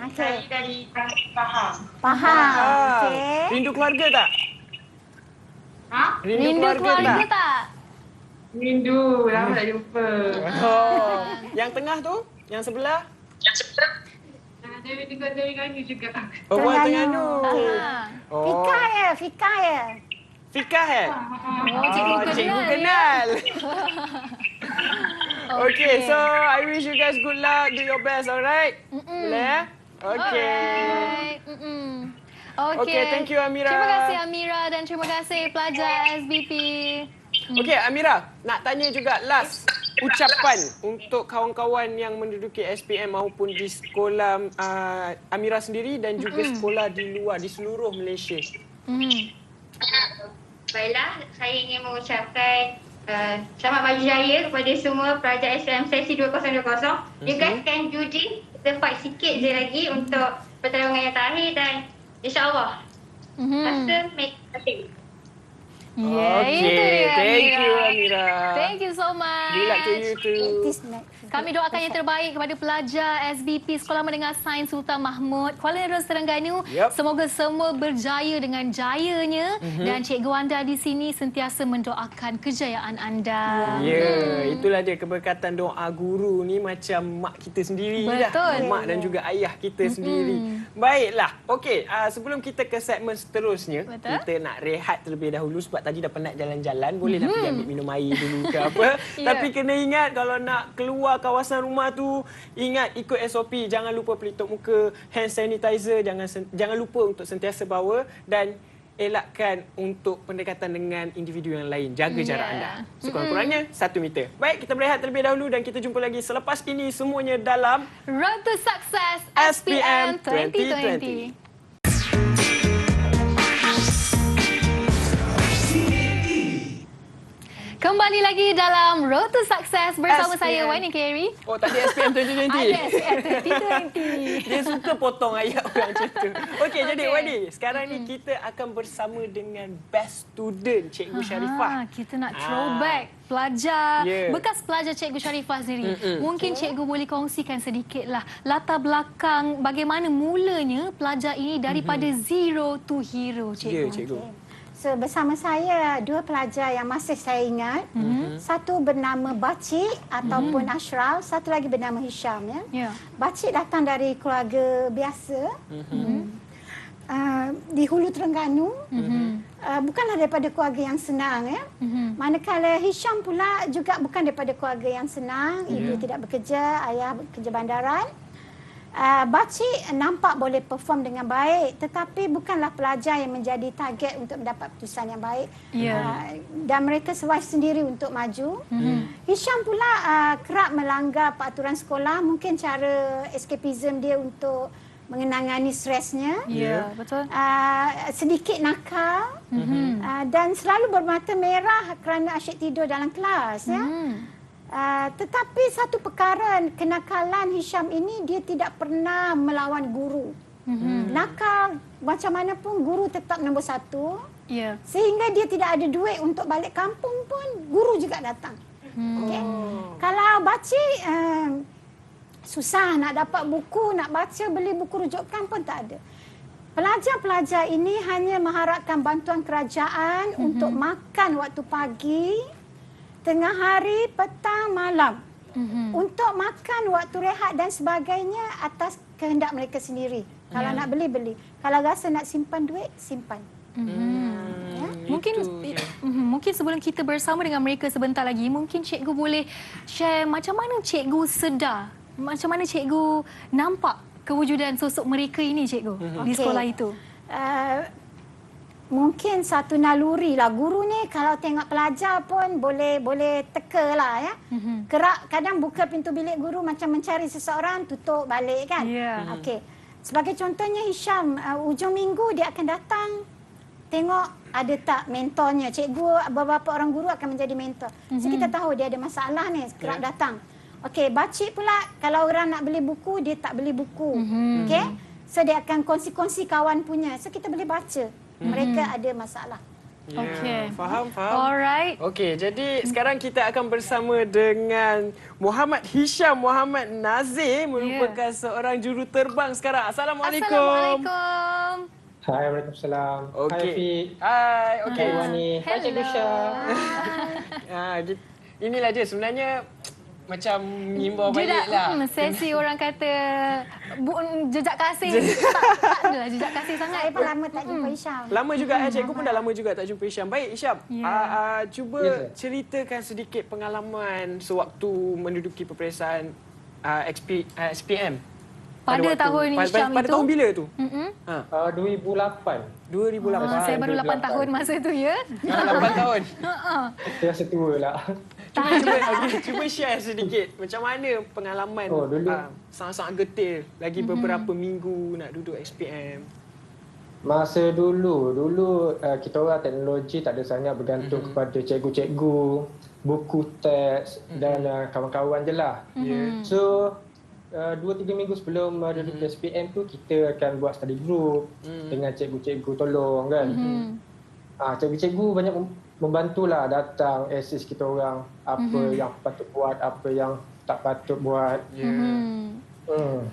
Okey.
Dari Pahang.
Okey.
Rindu keluarga tak? Rindu
keluarga tak?
Rindu, lama tak jumpa.
Yang tengah tu? Yang sebelah?
Dari Terengganu juga.
Oh, buat Terengganu.
Fika ya.
Fikah cikgu
kenal.
kenal. Okay, so I wish you guys good luck, do your best, alright? Boleh? Okay. Okay, thank you Amira.
Terima kasih Amira dan terima kasih pelajar SBP.
Okay, Amira, nak tanya juga last. ucapan untuk kawan-kawan yang menduduki SPM maupun di sekolah Amira sendiri dan juga sekolah di luar, di seluruh Malaysia?
Baiklah, saya ingin mengucapkan selamat maju jaya kepada semua pelajar SPM sesi 2020. Jegaskan judi, kita fight sikit je lagi untuk pertarungan yang terakhir dan insyaAllah rasa make happy.
Itu dia,
thank you Amira.
Thank you so much.
Good luck to you too.
Kami doakan yang terbaik kepada pelajar SBP Sekolah Menengah Sains Sultan Mahmud, Kuala Lumpur, Terengganu. Semoga semua berjaya dengan jayanya dan Cikgu anda di sini sentiasa mendoakan kejayaan anda.
Itulah dia keberkatan doa guru ni macam mak kita sendiri dah. Mak dan juga ayah kita sendiri. Baiklah. Okey, sebelum kita ke segmen seterusnya, kita nak rehat terlebih dahulu sebab tadi dah penat jalan-jalan. Bolehlah pergi ambil minum air dulu ke apa. Tapi kena ingat kalau nak keluar kawasan rumah tu, ingat ikut SOP. Jangan lupa pelitup muka, hand sanitizer, jangan lupa untuk sentiasa bawa dan elakkan untuk pendekatan dengan individu yang lain. Jaga jarak anda. Sekurang-kurangnya 1 meter. Baik, kita berehat terlebih dahulu dan kita jumpa lagi selepas ini semuanya dalam
Road to Success SPM 2020. Kembali lagi dalam Road to Success bersama saya, Wani Carey.
Oh, tadi SPM 2020.
Ada SPM 2020.
Dia suka potong ayat orang macam tu. Okey, jadi Wani, sekarang ni kita akan bersama dengan best student Cikgu Sharifah.
Kita nak throwback pelajar, bekas pelajar Cikgu Sharifah sendiri. Mungkin Cikgu boleh kongsikan sedikitlah latar belakang bagaimana mulanya pelajar ini daripada zero to hero, Cikgu.
Ya, Cikgu.
So, bersama saya 2 pelajar yang masih saya ingat. Satu bernama Bacik ataupun Ashraf, satu lagi bernama Hisham. Bacik datang dari keluarga biasa di Hulu Terengganu. Bukanlah daripada keluarga yang senang. Manakala Hisham pula juga bukan daripada keluarga yang senang. Ibu tidak bekerja, ayah bekerja bandaran. Bacik nampak boleh perform dengan baik, tetapi bukanlah pelajar yang menjadi target untuk mendapat keputusan yang baik. Dan mereka survive sendiri untuk maju. Hisham pula kerap melanggar peraturan sekolah, mungkin cara escapism dia untuk mengenangani stresnya.
Betul.
Sedikit nakal dan selalu bermata merah kerana asyik tidur dalam kelas. Tetapi satu perkara kenakalan Hisham ini, dia tidak pernah melawan guru. Nakal macam mana pun guru tetap nombor 1. Sehingga dia tidak ada duit untuk balik kampung pun guru juga datang. Kalau Bacik susah nak dapat buku, nak baca, beli buku rujukan pun tak ada. Pelajar-pelajar ini hanya mengharapkan bantuan kerajaan untuk makan waktu pagi, tengah hari, petang, malam. Untuk makan, waktu rehat dan sebagainya atas kehendak mereka sendiri. Kalau nak beli, beli. Kalau rasa nak simpan duit, simpan.
Mungkin sebelum kita bersama dengan mereka sebentar lagi, mungkin cikgu boleh share macam mana cikgu sedar, macam mana cikgu nampak kewujudan sosok mereka ini, cikgu, di sekolah itu.
Mungkin satu naluri lah. Guru ni kalau tengok pelajar pun boleh teka lah ya. Kerap kadang buka pintu bilik guru macam mencari seseorang, tutup balik kan. Okey. Sebagai contohnya Hisham, ujung minggu dia akan datang tengok ada tak mentornya. Cikgu, beberapa orang guru akan menjadi mentor. So kita tahu dia ada masalah ni, kerap datang. Okey, Bacik pula kalau orang nak beli buku, dia tak beli buku. Okey. So dia akan kongsi-kongsi kawan punya. So kita boleh baca. Mereka ada masalah.
Faham.
Alright.
Okey, jadi sekarang kita akan bersama dengan Muhammad Hisham Muhammad Nazir, merupakan seorang juru terbang sekarang. Assalamualaikum.
Assalamualaikum.
Hai, Waalaikumsalam.
Okey.
Hai, Fi.
Hai, okey.
Hai, Wani. Hai, Cikgu Syah.
Inilah dia sebenarnya macam ngimbau balik lah.
Sesi orang kata jejak kasih. Tak adalah jejak kasih sangat.
Saya pun lama tak jumpa Hisham.
Lama juga, cikgu pun dah lama juga tak jumpa Hisham. Baik, Hisham. Cuba ceritakan sedikit pengalaman sewaktu menduduki peperiksaan SPM.
Pada tahun Hisham itu?
Pada tahun bila tu?
2008.
2008.
Saya baru 8 tahun masa tu, ya?
8 tahun?
Saya rasa tua lah.
Cuba share sedikit macam mana pengalaman sangat-sangat getir lagi beberapa minggu nak duduk SPM.
Masa dulu kita orang teknologi tak ada sangat bergantung kepada cikgu-cikgu, buku teks dan kawan-kawan je lah. So 2-3 minggu sebelum duduk di SPM tu kita akan buat study group dengan cikgu-cikgu tolong kan. Cikgu-cikgu banyak membantulah datang assist kita orang apa yang patut buat, apa yang tak patut buat.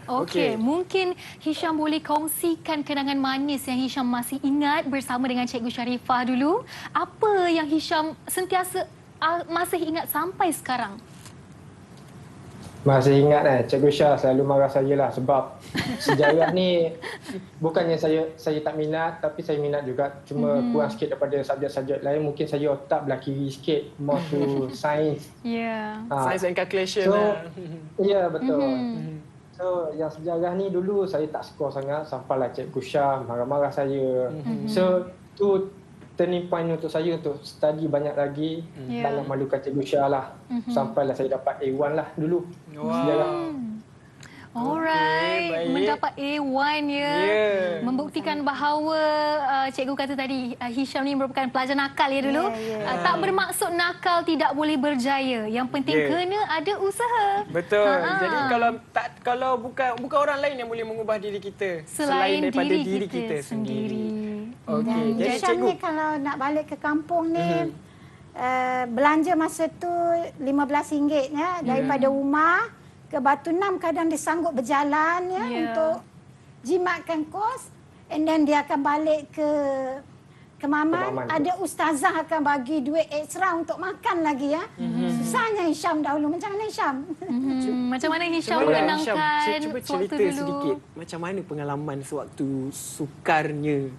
Okey, mungkin Hisham boleh kongsikan kenangan manis yang Hisham masih ingat bersama dengan Cikgu Sharifah dulu. Apa yang Hisham sentiasa masih ingat sampai sekarang?
Masih ingat Cikgu Syah selalu marah saya lah sebab sejarah ni bukannya saya tak minat, tapi saya minat juga, cuma kurang sikit daripada subjek-subjek lain. Mungkin saya otak belah kiri sikit, more to science.
Science and calculation.
Ya, betul. So yang sejarah ni dulu saya tak skor sangat sampailah Cikgu Syah marah-marah saya. So tu turning point untuk saya untuk study banyak lagi. Tak nak malukan Cikgu Syah lah. Sampailah saya dapat A1 lah dulu. Sejarah.
Alright, mendapat A1 ya. Membuktikan bahawa cikgu kata tadi Hisham ni merupakan pelajar nakal ya dulu. Tak bermaksud nakal tidak boleh berjaya. Yang penting kena ada usaha.
Betul. Jadi kalau bukan orang lain yang boleh mengubah diri kita selain daripada diri kita sendiri.
Okey. Jadi Hisham ni kalau nak balik ke kampung ni belanja masa tu RM15 ya daripada rumah ke Batu Enam, kadang dia sanggup berjalan untuk jimatkan kos, and then dia akan balik ke Maman. Ada ustazah akan bagi duit ekstra untuk makan lagi ya. Susahnya Hisham dahulu. Macam mana Hisham?
Macam mana Hisham menenangkan
cuba cerita
dulu
sedikit macam mana pengalaman sewaktu sukarnya.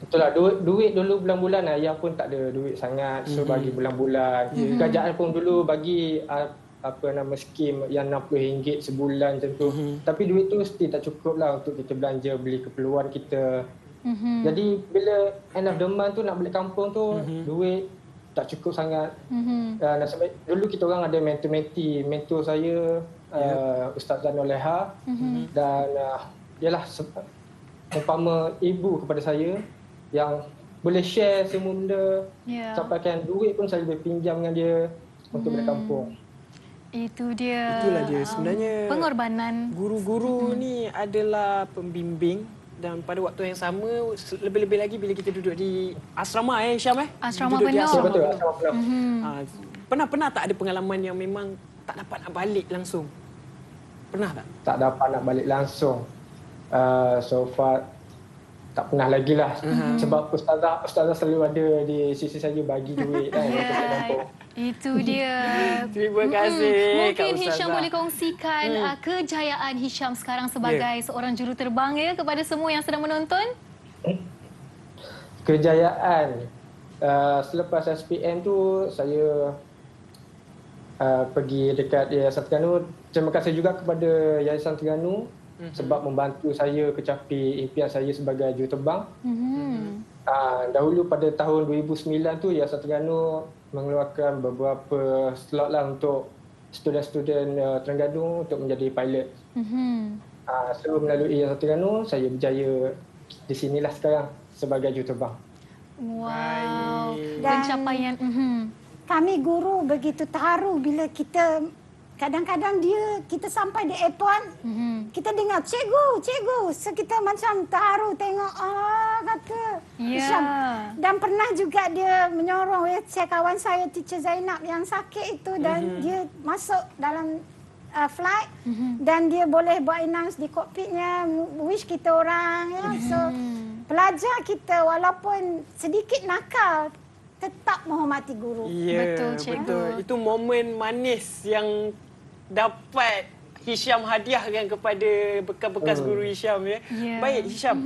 Betul lah, duit dulu bulan-bulan ayah pun tak ada duit sangat, so bagi bulan-bulan. Kerajaan pun dulu bagi skim yang RM60 sebulan macam tu. Tapi duit tu still tak cukup lah untuk kita belanja beli keperluan kita. Jadi bila end of the month tu nak balik kampung tu duit tak cukup sangat. Dulu kita orang ada mentor saya Ustaz Zanul Leha dan ialah umpama ibu kepada saya yang boleh share semua benda. Sampaikan duit pun saya boleh pinjam dengan dia untuk balik kampung.
Itulah dia
sebenarnya
pengorbanan.
Guru-guru ni adalah pembimbing, dan pada waktu yang sama lebih-lebih lagi bila kita duduk di asrama Hisham
asrama
duduk
penuh.
Betul, asrama penuh. Pernah tak ada pengalaman yang memang tak dapat nak balik langsung? Pernah tak?
Tak dapat nak balik langsung. So far tak pernah lagi lah. Sebab ustazah selalu ada di sisi saya bagi duit kan untuk balik kampung.
Itu dia.
Terima kasih.
Mungkin Hisham boleh kongsikan kejayaan Hisham sekarang sebagai seorang juruterbang ya kepada semua yang sedang menonton.
Kejayaan selepas SPM tu saya pergi dekat Yayasan Terengganu. Terima kasih juga kepada Yayasan Terengganu sebab membantu saya kecapi impian saya sebagai juruterbang. Dahulu pada tahun 2009 tu Yayasan Terengganu mengeluarkan beberapa slot lah untuk student-student Terengganu untuk menjadi pilot. So melalui Yayasan Terengganu saya berjaya di sinilah sekarang sebagai juruterbang.
Wow. Pencapaian.
Kami guru begitu terharu bila kita kadang-kadang kita sampai di airport, kita dengar cikgu. So kita macam terharu tengok kata Hisham. Dan pernah juga dia menyorong wheelchair kawan saya teacher Zainab yang sakit itu, dan dia masuk dalam flight dan dia boleh buat announce di kokpitnya wish kita orang ya. So pelajar kita walaupun sedikit nakal tetap menghormati guru.
Betul, cikgu. Itu momen manis yang dapat Hisham hadiahkan kepada bekas-bekas guru Hisham ya. Baik Hisham,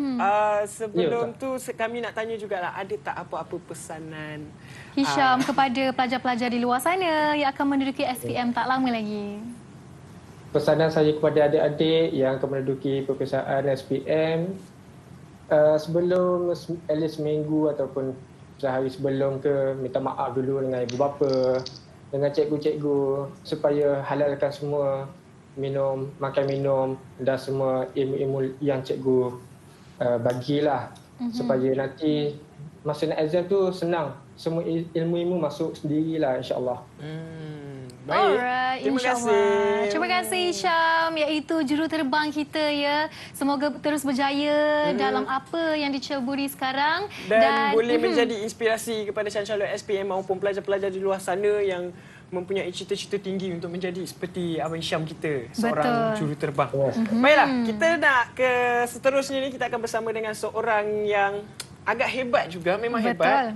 sebelum tu kami nak tanya jugalah, ada tak apa-apa pesanan
Hisham kepada pelajar-pelajar di luar sana yang akan menduduki SPM tak lama lagi?
Pesanan saya kepada adik-adik yang akan menduduki peperiksaan SPM, sebelum at least seminggu ataupun sehari sebelum ke minta maaf dulu dengan ibu bapa, dengan cikgu-cikgu supaya halalkan semua makan minum dan semua ilmu-ilmu yang cikgu bagilah supaya nanti masa nak exam tu senang, semua ilmu-ilmu masuk sendirilah insya-Allah.
Baik.
Alright,
Terima
insyaAllah.
kasih.
Terima kasih Syam, iaitu juruterbang kita ya. Semoga terus berjaya dalam apa yang diceburi sekarang.
Dan boleh menjadi inspirasi kepada calon-calon SPM maupun pelajar-pelajar di luar sana yang mempunyai cita-cita tinggi untuk menjadi seperti Abang Syam kita, seorang juruterbang. Baiklah, kita nak ke seterusnya ni, kita akan bersama dengan seorang yang agak hebat juga, memang hebat.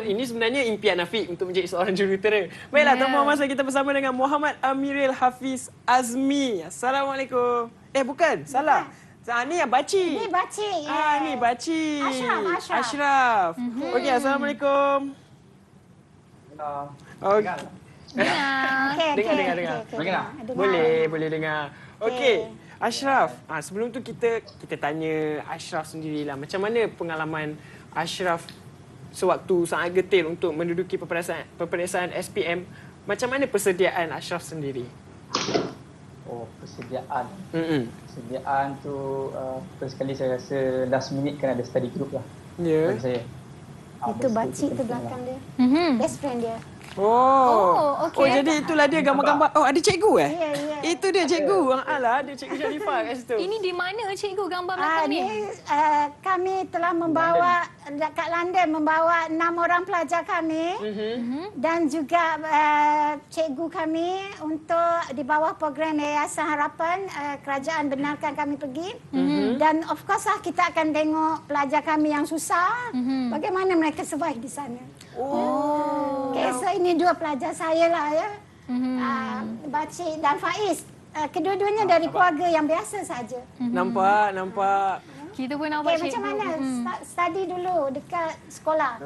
Ini sebenarnya impian Afiq untuk menjadi seorang jurutera. Baiklah, tanpa masa kita bersama dengan Muhammad Amiril Hafiz Azmi. Assalamualaikum. Bukan, salah. Ni yang Baci.
Ni Baci.
Ni Baci.
Ashraf.
Okey, Assalamualaikum. Dengar. Boleh dengar. Okey. Ashraf, sebelum tu kita tanya Ashraf sendirilah. Macam mana pengalaman Ashraf sewaktu sangat getir untuk menduduki peperiksaan SPM? Macam mana persediaan Ashraf sendiri?
Persediaan. Persediaan tu first sekali saya rasa last minute kan ada study group lah.
Ya.
Bagi saya.
Itu Baci tu belakang dia. Best friend dia.
Okey.
Jadi itulah dia gambar-gambar. Ada cikgu
Ya.
Itu dia cikgu. Ada cikgu Sharifah kat situ.
Ini di mana cikgu gambar belakang ni?
Kami telah membawa dekat London membawa 6 orang pelajar kami dan juga cikgu kami untuk di bawah program Yayasan Harapan kerajaan benarkan kami pergi dan of course lah kita akan tengok pelajar kami yang susah bagaimana mereka survive di sana. So ini dua pelajar saya lah ya. Baci dan Faiz. Kedua-duanya dari keluarga yang biasa saja.
Nampak.
Kita pun nampak cikgu.
Macam mana? Study dulu dekat sekolah.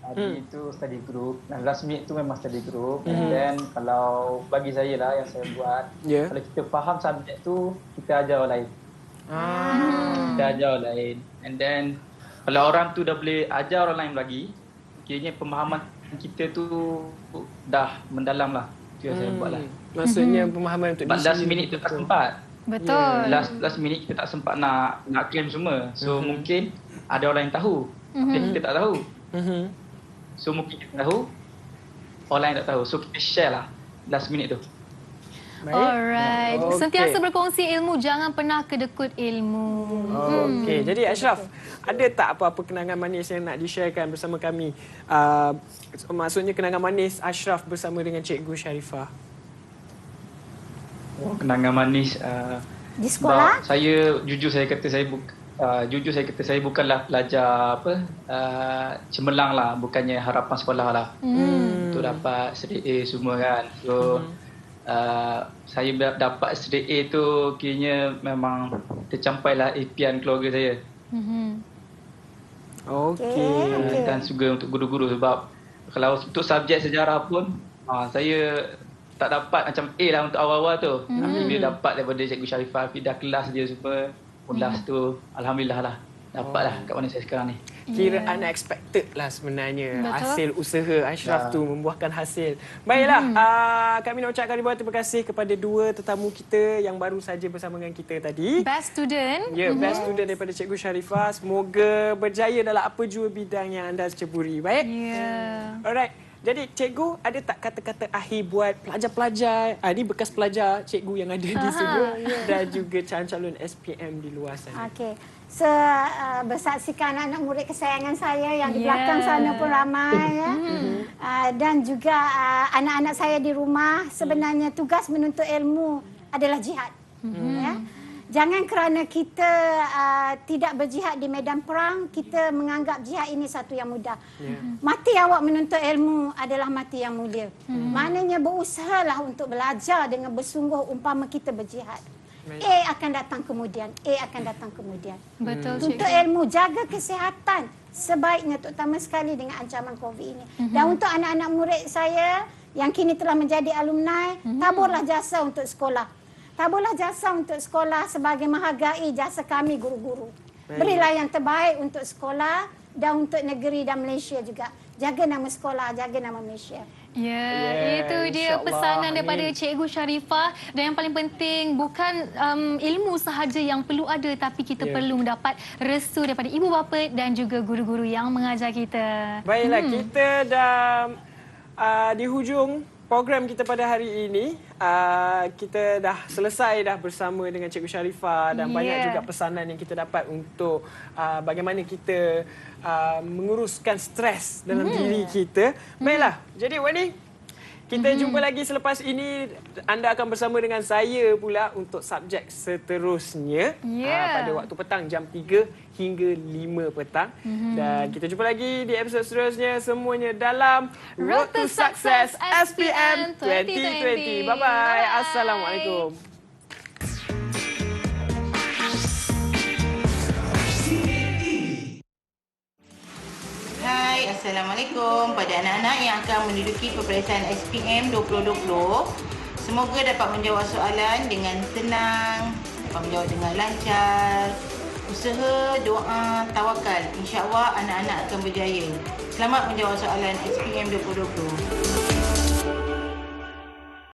Tadi itu study group. Last minute tu memang study group. And then kalau bagi saya lah yang saya buat, kalau kita faham subjek tu, kita ajar orang lain. Kita ajar orang lain. And then kalau orang tu dah boleh ajar orang lain lagi, kiranya pemahaman kita tu dah mendalam lah. Itu yang saya buat lah.
Maksudnya pemahaman untuk
last minute tu tak sempat.
Betul.
Last minute kita tak sempat nak claim semua. So mungkin ada orang yang tahu. Kita tak tahu. So mungkin kita tahu, orang lain tak tahu. So kita share lah last minute tu.
Alright. Sentiasa berkongsi ilmu, jangan pernah kedekut ilmu.
Okey, jadi Ashraf, ada tak apa-apa kenangan manis yang nak di-sharekan bersama kami? Maksudnya kenangan manis Ashraf bersama dengan Cikgu Sharifah.
Kenangan manis
di sekolah?
Saya jujur saya kata saya bukanlah pelajar cemerlang lah, bukannya harapan sekolah lah. Untuk dapat straight A semua kan. So saya dapat straight A tu kiranya memang tercampailah impian keluarga saya.
Okey.
Dan juga untuk guru-guru sebab kalau untuk subjek sejarah pun saya tak dapat macam A lah untuk awal-awal tu. Tapi bila dapat daripada Cikgu Sharifah, dah kelas dia semua, kelas tu alhamdulillah lah. Dapatlah kat mana saya sekarang ni.
Kira unexpected lah sebenarnya. Hasil usaha Ashraf tu membuahkan hasil. Baiklah, kami nak ucapkan ribuan terima kasih kepada dua tetamu kita yang baru saja bersama dengan kita tadi.
Best student.
Ya, best student daripada Cikgu Sharifah. Semoga berjaya dalam apa jua bidang yang anda ceburi. Baik? Alright. Jadi cikgu, ada tak kata-kata akhir buat pelajar-pelajar, ini bekas pelajar cikgu yang ada di sini dan juga calon-calon SPM di luar sana?
Okey. Bersaksikan anak murid kesayangan saya yang di belakang sana pun ramai ya. Dan juga anak-anak saya di rumah, sebenarnya tugas menuntut ilmu adalah jihad. Ya. Jangan kerana kita tidak berjihad di medan perang, kita menganggap jihad ini satu yang mudah. Mati awak menuntut ilmu adalah mati yang mulia. Maknanya berusahalah untuk belajar dengan bersungguh umpama kita berjihad. A akan datang kemudian.
Betul.
Tuntut ilmu, jaga kesihatan sebaiknya, terutama sekali dengan ancaman COVID ini. Dan untuk anak-anak murid saya yang kini telah menjadi alumni, taburlah jasa untuk sekolah. Taburlah jasa untuk sekolah sebagai menghargai jasa kami guru-guru. Berilah yang terbaik untuk sekolah dan untuk negeri dan Malaysia juga. Jaga nama sekolah, jaga nama Malaysia.
Itu dia pesanan daripada Cikgu Sharifah. Dan yang paling penting, bukan ilmu sahaja yang perlu ada, tapi kita perlu mendapat restu daripada ibu bapa dan juga guru-guru yang mengajar kita.
Baiklah, kita dah di hujung program kita pada hari ini. Kita dah selesai dah bersama dengan Cikgu Sharifah dan banyak juga pesanan yang kita dapat untuk bagaimana kita menguruskan stres dalam diri kita. Baiklah, jadi Wani, kita jumpa lagi selepas ini. Anda akan bersama dengan saya pula untuk subjek seterusnya pada waktu petang jam 3 hingga 5 petang. Dan kita jumpa lagi di episod seterusnya semuanya dalam Road to Success SPM 2020. Bye-bye. Assalamualaikum.
Hai, Assalamualaikum pada anak-anak yang akan menduduki peperiksaan SPM 2020. Semoga dapat menjawab soalan dengan tenang, dapat menjawab dengan lancar. Usaha, doa, tawakal. InsyaAllah anak-anak akan berjaya. Selamat menjawab soalan SPM 2020.